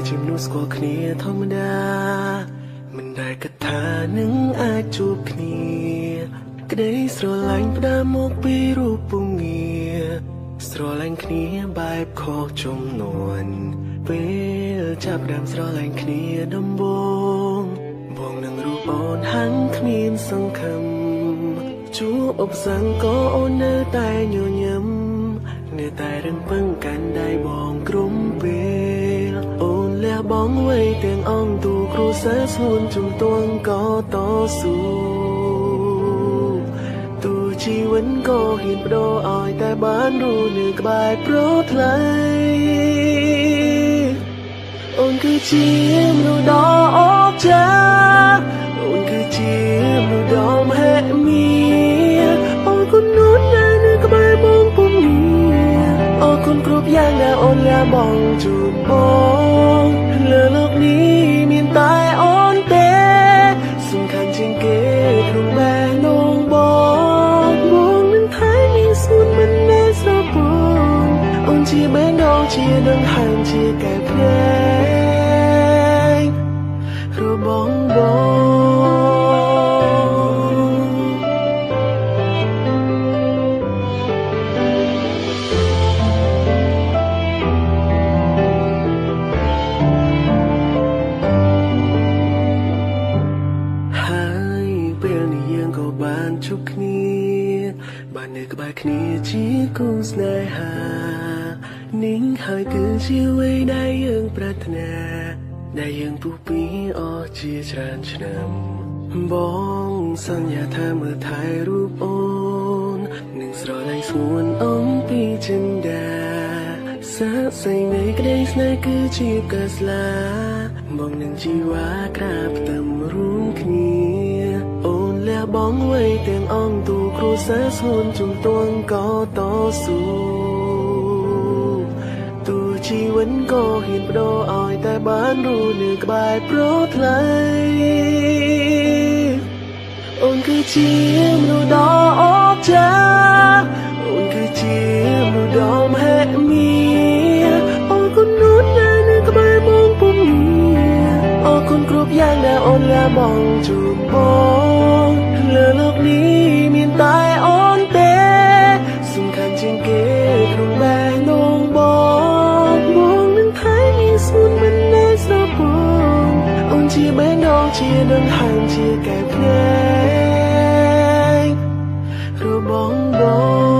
ជាមនុស្សស្គាល់គ្នាធម្មតាមិនដែលគិតថានឹងអាចជួបគ្នាក្តីស្រឡាញ់ផ្ដើមមកពីរូបពងារស្រឡាញ់គ្នាបែបខុសចំនួនពេលចាប់ផ្ដើមស្រឡាញ់គ្នាដំបូងបងនឹងរូបអូនហាំងគ្មានសង្ឃឹមជួបឧបសគ្គក៏អូននៅតែញញឹមនៅតែរឹងពឹងកាន់ដៃបងក្រុមពេលអូនលះបង់ໄວទាំងអង្គទូគ្រួសារស្ងួនជំទង់ក៏តស៊ូទូជីវិតក៏ហ៊ានបដូរឲ្យតែបានរស់នៅក្បែរប្រថ្លៃអូនគឺជាមនុស្សដ៏អស្ចារ្យអូនគឺជាមនុស្សដ៏មហិមាអូនគុណនួនដែលនៅក្បែរបងពុំមានអូនគុណគ្រប់យ៉ាងដែលអូនលះបង់ជូនបងលើលោកនេះមានតែអូនទេសំខាន់ជាងគេក្នុងបែបនងបងនឹងថែមានសួនមិននៅស្រពងអូនជាបេះដូងជាដង្ហើមជាកែវភ្នែករបស់បានជួបគ្នាបាននៅក្បែរគ្នាជាគូស្នេហានេះហើយគឺជាអ្វីដែលយើងប្រាថ្នាដែលយើងពុះពីអស់ជាច្រើនឆ្នាំបងសន្យាថាមើលថែរូបអូននឹងស្រឡាញ់ស្ងួនអំពីចិន្តាសាកសីនៃក្តីស្នេហ៍គឺជាកាស្លាបងនឹងជីវ៉ាក្រាបផ្ទឹមរួមគ្នាអូនលះបង់ໄວទាំងអង្គទូគ្រួសារស្ងួនជំទង់ក៏តស៊ូទូជីវិតក៏ហ៊ានបដូរឲ្យតែបានរស់នៅក្បែរប្រថ្លៃអូនគឺជាមនុស្សដ៏អស្ចារ្យអូនគឺជាមនុស្សដ៏មហិមាអូនគុណនួនដែលនៅក្បែរបងពុំមានអូនគុណគ្រប់យ៉ាងដែលអូនលះបង់ជូនបងលើលោកនេះមានតែអូនទេសំខាន់ជាងគេក្នុងបែបនងបងនឹងថែមានសួនមិននៅស្រពងអូនជាបេះដូងជាដង្ហើមជាកែវភ្នែករបស់បង